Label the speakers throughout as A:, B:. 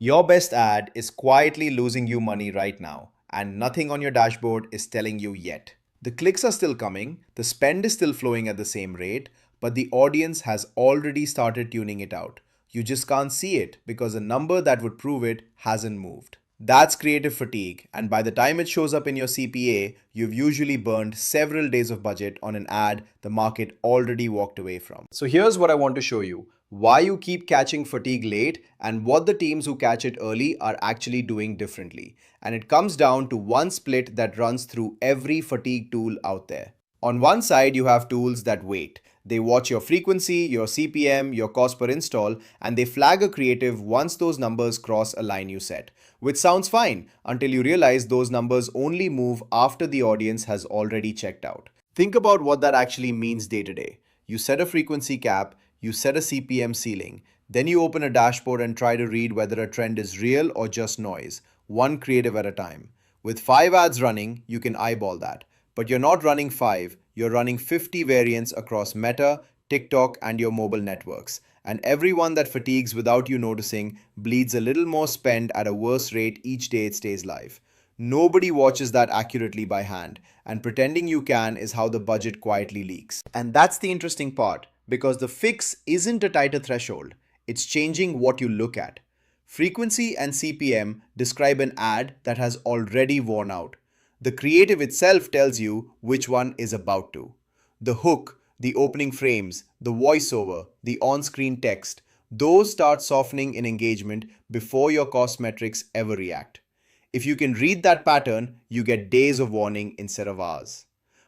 A: Your best ad is quietly losing you money right now, and nothing on your dashboard is telling you yet. The clicks are still coming, the spend is still flowing at the same rate, but the audience has already started tuning it out. You just can't see it because the number that would prove it hasn't moved. That's creative fatigue, and by the time it shows up in your CPA, you've usually burned several days of budget on an ad the market already walked away from. So here's what I want to show you: why you keep catching fatigue late and what the teams who catch it early are actually doing differently. And it comes down to one split that runs through every fatigue tool out there. On one side, you have tools that wait. They watch your frequency, your CPM, your cost per install, and they flag a creative once those numbers cross a line you set. Which sounds fine until you realize those numbers only move after the audience has already checked out. Think about what that actually means day to day. You set a frequency cap, you set a CPM ceiling, then you open a dashboard and try to read whether a trend is real or just noise, one creative at a time. With 5 ads running, you can eyeball that. But you're not running 5, you're running 50 variants across Meta, TikTok, and your mobile networks. And every one that fatigues without you noticing bleeds a little more spend at a worse rate each day it stays live. Nobody watches that accurately by hand, and pretending you can is how the budget quietly leaks. And that's the interesting part, because the fix isn't a tighter threshold, it's changing what you look at. Frequency and CPM describe an ad that has already worn out. The creative itself tells you which one is about to. The hook, the opening frames, the voiceover, the on screen text, those start softening in engagement before your cost metrics ever react. If you can read that pattern, you get days of warning instead of hours.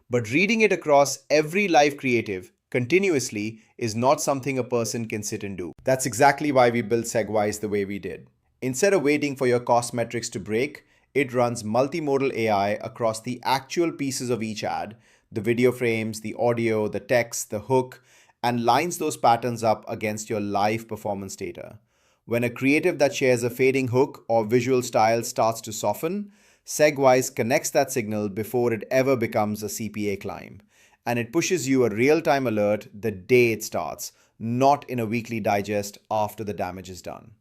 A: But reading it across every live creative continuously is not something a person can sit and do. That's exactly why we built Segwise the way we did. Instead of waiting for your cost metrics to break, it runs multimodal AI across the actual pieces of each ad, the video frames, the audio, the text, the hook, and lines those patterns up against your live performance data. When a creative that shares a fading hook or visual style starts to soften, Segwise connects that signal before it ever becomes a CPA climb. And it pushes you a real-time alert the day it starts, not in a weekly digest after the damage is done.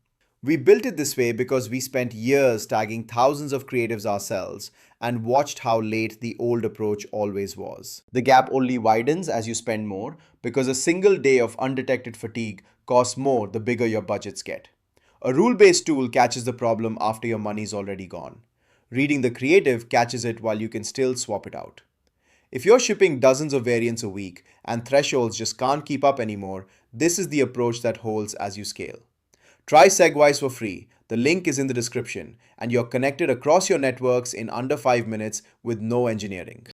A: We built it this way because we spent years tagging thousands of creatives ourselves and watched how late the old approach always was. The gap only widens as you spend more because a single day of undetected fatigue costs more the bigger your budgets get. A rule-based tool catches the problem after your money's already gone. Reading the creative catches it while you can still swap it out. If you're shipping dozens of variants a week and thresholds just can't keep up anymore, this is the approach that holds as you scale. Try Segwise for free. The link is in the description, and you're connected across your networks in under 5 minutes with no engineering.